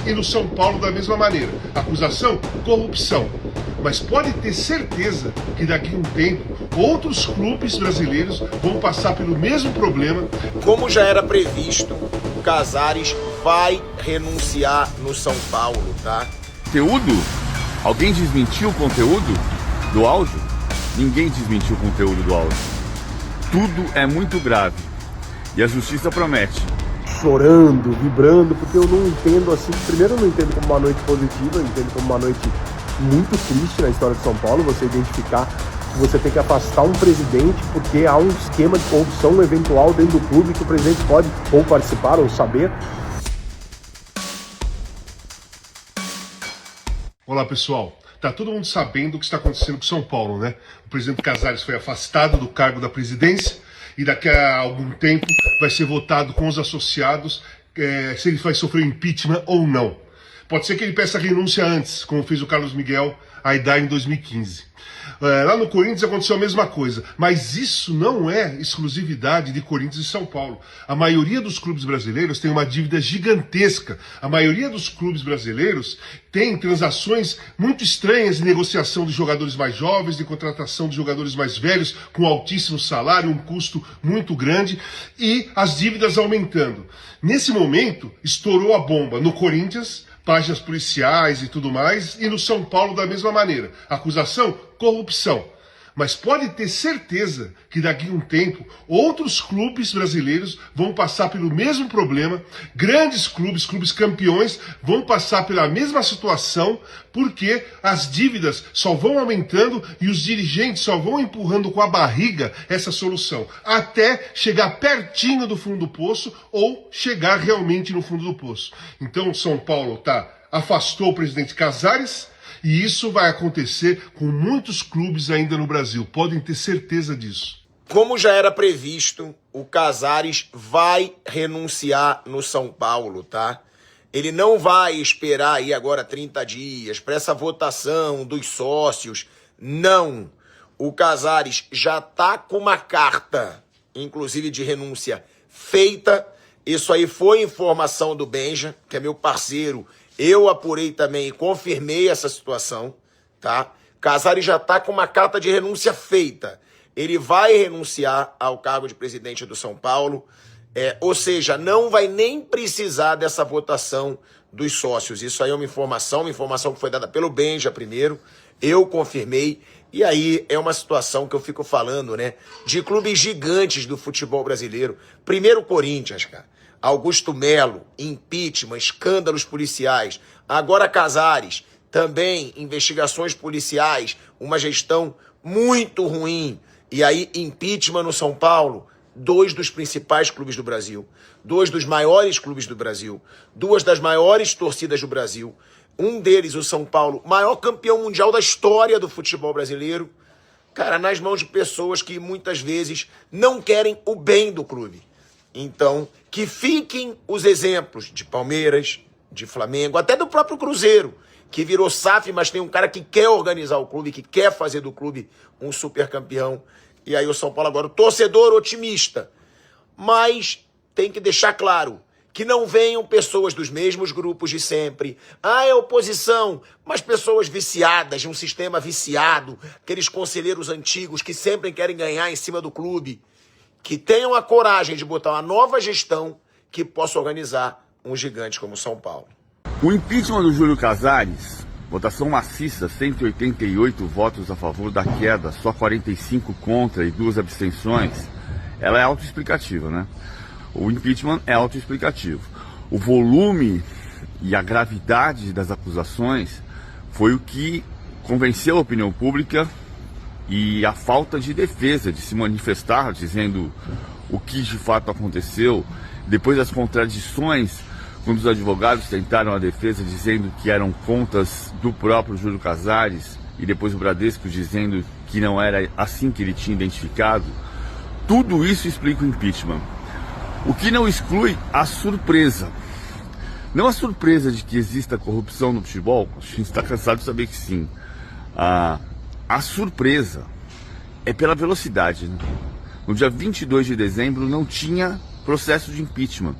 E no São Paulo da mesma maneira. Acusação? Corrupção. Mas pode ter certeza que daqui a um tempo outros clubes brasileiros vão passar pelo mesmo problema. Como já era previsto, o Casares vai renunciar no São Paulo, tá? Conteúdo? Alguém desmentiu o conteúdo do áudio? Ninguém desmentiu o conteúdo do áudio. Tudo é muito grave. E a justiça promete. Chorando, vibrando, porque eu não entendo assim. Primeiro, eu não entendo como uma noite positiva, eu entendo como uma noite muito triste na história de São Paulo. Você identificar que você tem que afastar um presidente porque há um esquema de corrupção eventual dentro do clube que o presidente pode ou participar ou saber. Olá, pessoal. Tá todo mundo sabendo o que está acontecendo com São Paulo, né? O presidente Casares foi afastado do cargo da presidência e daqui a algum tempo vai ser votado com os associados se ele vai sofrer impeachment ou não. Pode ser que ele peça renúncia antes, como fez o Carlos Miguel Aidar em 2015. Lá no Corinthians aconteceu a mesma coisa, mas isso não é exclusividade de Corinthians e São Paulo. A maioria dos clubes brasileiros tem uma dívida gigantesca. A maioria dos clubes brasileiros tem transações muito estranhas de negociação de jogadores mais jovens, de contratação de jogadores mais velhos, com altíssimo salário, um custo muito grande, e as dívidas aumentando. Nesse momento, estourou a bomba no Corinthians, páginas policiais e tudo mais, e no São Paulo da mesma maneira. Acusação? Corrupção. Mas pode ter certeza que daqui a um tempo outros clubes brasileiros vão passar pelo mesmo problema, grandes clubes, clubes campeões, vão passar pela mesma situação, porque as dívidas só vão aumentando e os dirigentes só vão empurrando com a barriga essa solução, até chegar pertinho do fundo do poço ou chegar realmente no fundo do poço. Então São Paulo afastou o presidente Casares, e isso vai acontecer com muitos clubes ainda no Brasil. Podem ter certeza disso. Como já era previsto, o Casares vai renunciar no São Paulo, tá? Ele não vai esperar aí agora 30 dias para essa votação dos sócios. Não. O Casares já tá com uma carta, inclusive de renúncia, feita. Isso aí foi informação do Benja, que é meu parceiro. Eu apurei também e confirmei essa situação, tá? Casares já está com uma carta de renúncia feita. Ele vai renunciar ao cargo de presidente do São Paulo, ou seja, não vai nem precisar dessa votação dos sócios. Isso aí é uma informação que foi dada pelo Benja primeiro, eu confirmei, e aí é uma situação que eu fico falando, né? De clubes gigantes do futebol brasileiro. Primeiro Corinthians, cara. Augusto Melo, impeachment, escândalos policiais. Agora Casares, também investigações policiais, uma gestão muito ruim. E aí impeachment no São Paulo, 2 dos principais clubes do Brasil, 2 dos maiores clubes do Brasil, 2 das maiores torcidas do Brasil. Um deles, o São Paulo, maior campeão mundial da história do futebol brasileiro. Cara, nas mãos de pessoas que muitas vezes não querem o bem do clube. Então, que fiquem os exemplos de Palmeiras, de Flamengo, até do próprio Cruzeiro, que virou SAF, mas tem um cara que quer organizar o clube, que quer fazer do clube um super campeão. E aí o São Paulo agora, o torcedor otimista. Mas tem que deixar claro que não venham pessoas dos mesmos grupos de sempre. É oposição, mas pessoas viciadas, de um sistema viciado, aqueles conselheiros antigos que sempre querem ganhar em cima do clube. Que tenham a coragem de botar uma nova gestão que possa organizar um gigante como São Paulo. O impeachment do Júlio Casares, votação maciça, 188 votos a favor da queda, só 45 contra e 2 abstenções, ela é autoexplicativa, né? O impeachment é autoexplicativo. O volume e a gravidade das acusações foi o que convenceu a opinião pública e a falta de defesa, de se manifestar, dizendo o que de fato aconteceu, depois das contradições, quando os advogados tentaram a defesa dizendo que eram contas do próprio Júlio Casares, e depois o Bradesco dizendo que não era assim que ele tinha identificado, tudo isso explica o impeachment. O que não exclui a surpresa. Não a surpresa de que exista corrupção no futebol, a gente está cansado de saber que sim. A surpresa é pela velocidade, né? No dia 22 de dezembro não tinha processo de impeachment.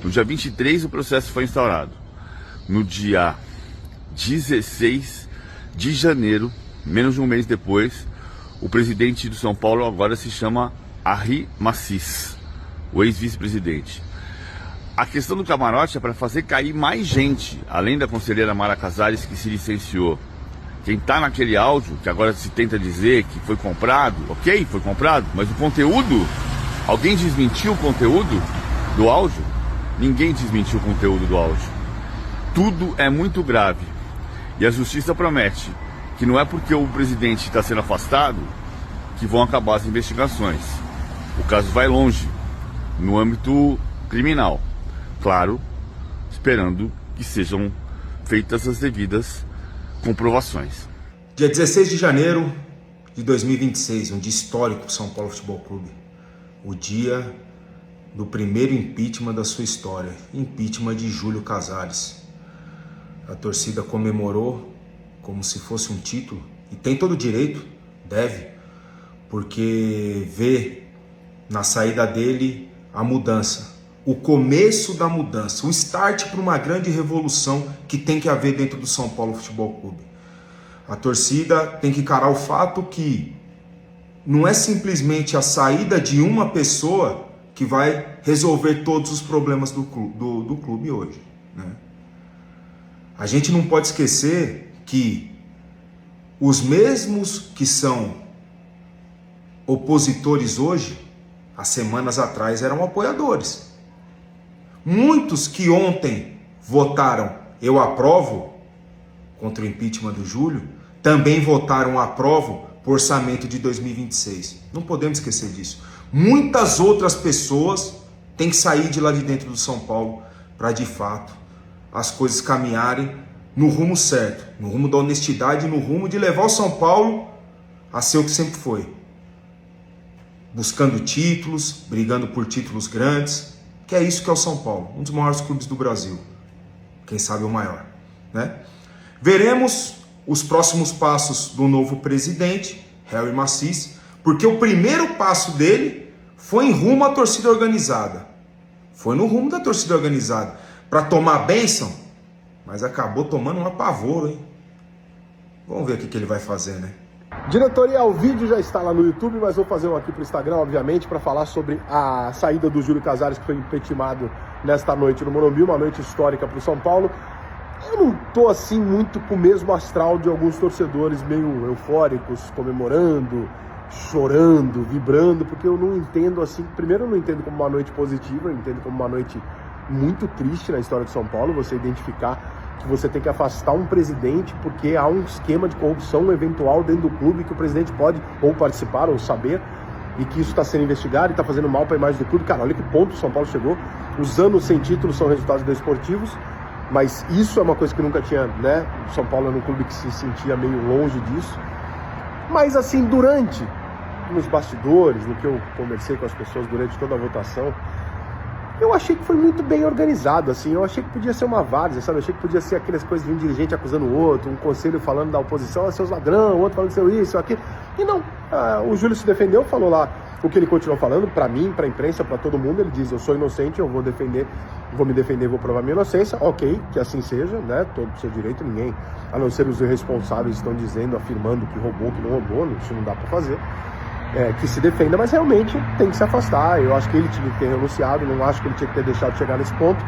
No dia 23 o processo foi instaurado. no dia 16 de janeiro, menos de um mês depois, o presidente do São Paulo agora se chama Henri Massis, o ex-vice-presidente. A questão do camarote é para fazer cair mais gente, além da conselheira Mara Casares, que se licenciou. Quem está naquele áudio, que agora se tenta dizer que foi comprado, ok, foi comprado, mas o conteúdo, alguém desmentiu o conteúdo do áudio? Ninguém desmentiu o conteúdo do áudio. Tudo é muito grave. E a justiça promete que não é porque o presidente está sendo afastado que vão acabar as investigações. O caso vai longe, no âmbito criminal. Claro, esperando que sejam feitas as devidas comprovações. Dia 16 de janeiro de 2026, um dia histórico para o São Paulo Futebol Clube. O dia do primeiro impeachment da sua história, impeachment de Júlio Casares. A torcida comemorou como se fosse um título, e tem todo o direito, deve, porque vê na saída dele a mudança, o começo da mudança, o start para uma grande revolução que tem que haver dentro do São Paulo Futebol Clube. A torcida tem que encarar o fato que não é simplesmente a saída de uma pessoa que vai resolver todos os problemas do clube hoje, né? A gente não pode esquecer que os mesmos que são opositores hoje, há semanas atrás eram apoiadores. Muitos que ontem votaram eu aprovo contra o impeachment do Júlio, também votaram aprovo por orçamento de 2026. Não podemos esquecer disso. Muitas outras pessoas têm que sair de lá de dentro do São Paulo para, de fato, as coisas caminharem no rumo certo, no rumo da honestidade, no rumo de levar o São Paulo a ser o que sempre foi. Buscando títulos, brigando por títulos grandes, que é isso que é o São Paulo, um dos maiores clubes do Brasil. Quem sabe o maior, né? Veremos os próximos passos do novo presidente, Henri Massis, porque o primeiro passo dele foi em rumo à torcida organizada. Foi no rumo da torcida organizada para tomar a bênção, mas acabou tomando um apavoro, hein? Vamos ver o que ele vai fazer, né? Diretoria, o vídeo já está lá no YouTube, mas vou fazer um aqui para o Instagram, obviamente, para falar sobre a saída do Júlio Casares, que foi impeachmentado nesta noite no Morumbi, uma noite histórica para o São Paulo. Eu não tô assim muito com o mesmo astral de alguns torcedores meio eufóricos, comemorando, chorando, vibrando, porque eu não entendo assim, primeiro eu não entendo como uma noite positiva, eu entendo como uma noite muito triste na história de São Paulo, você identificar que você tem que afastar um presidente porque há um esquema de corrupção eventual dentro do clube que o presidente pode ou participar ou saber, e que isso está sendo investigado e está fazendo mal para a imagem do clube. Cara, olha que ponto o São Paulo chegou. Os anos sem títulos são resultados desportivos, mas isso é uma coisa que nunca tinha, né? O São Paulo era um clube que se sentia meio longe disso. Mas assim, nos bastidores, no que eu conversei com as pessoas durante toda a votação, eu achei que foi muito bem organizado, assim. Eu achei que podia ser uma várzea, sabe? Eu achei que podia ser aquelas coisas de um dirigente acusando o outro, um conselho falando da oposição, seus ladrão, outro falando seu isso, aquilo. E não, o Júlio se defendeu, falou lá o que ele continuou falando, pra mim, pra imprensa, pra todo mundo. Ele diz, eu sou inocente, eu vou me defender, vou provar minha inocência. Ok, que assim seja, né? Todo o seu direito, ninguém, a não ser os irresponsáveis, estão dizendo, afirmando que roubou, que não roubou, isso não dá pra fazer. Que se defenda, mas realmente tem que se afastar. Eu acho que ele tinha que ter renunciado, não acho que ele tinha que ter deixado de chegar nesse ponto,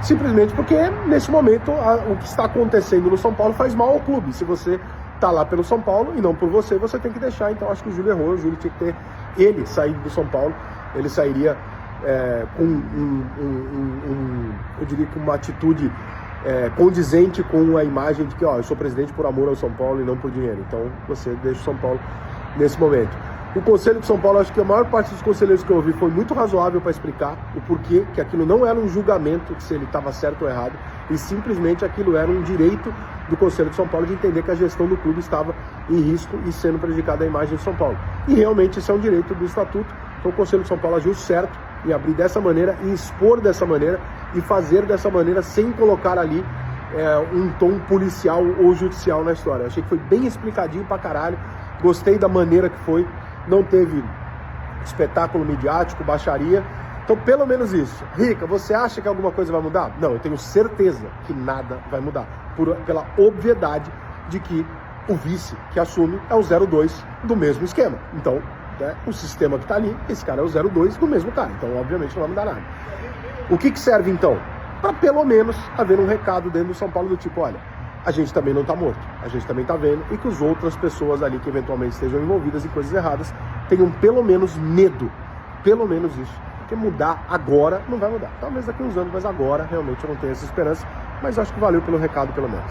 simplesmente porque nesse momento o que está acontecendo no São Paulo faz mal ao clube. Se você está lá pelo São Paulo e não por você, você tem que deixar. Então acho que o Júlio errou, o Júlio tinha que ter ele saído do São Paulo, ele sairia com eu diria que uma atitude condizente com a imagem de que eu sou presidente por amor ao São Paulo e não por dinheiro. Então você deixa o São Paulo nesse momento. O Conselho de São Paulo, acho que a maior parte dos conselheiros que eu ouvi foi muito razoável para explicar o porquê, que aquilo não era um julgamento de se ele estava certo ou errado, e simplesmente aquilo era um direito do Conselho de São Paulo de entender que a gestão do clube estava em risco e sendo prejudicada a imagem de São Paulo. E realmente esse é um direito do Estatuto, então o Conselho de São Paulo agiu certo em abrir dessa maneira, em expor dessa maneira e fazer dessa maneira sem colocar ali um tom policial ou judicial na história. Eu achei que foi bem explicadinho pra caralho, gostei da maneira que foi. Não teve espetáculo midiático, baixaria, Então, pelo menos isso. Rica, você acha que alguma coisa vai mudar? Não, eu tenho certeza que nada vai mudar. Pela obviedade de que o vice que assume é o 02 do mesmo esquema. Então, né, o sistema que está ali, esse cara é o 02 do mesmo cara. Então, obviamente, não vai mudar nada. O que serve, então? Para pelo menos haver um recado dentro do São Paulo do tipo, olha, a gente também não está morto, a gente também está vendo, e que as outras pessoas ali que eventualmente estejam envolvidas em coisas erradas tenham pelo menos medo. Pelo menos isso. Porque mudar agora não vai mudar. Talvez daqui a uns anos, mas agora realmente eu não tenho essa esperança. Mas acho que valeu pelo recado, pelo menos.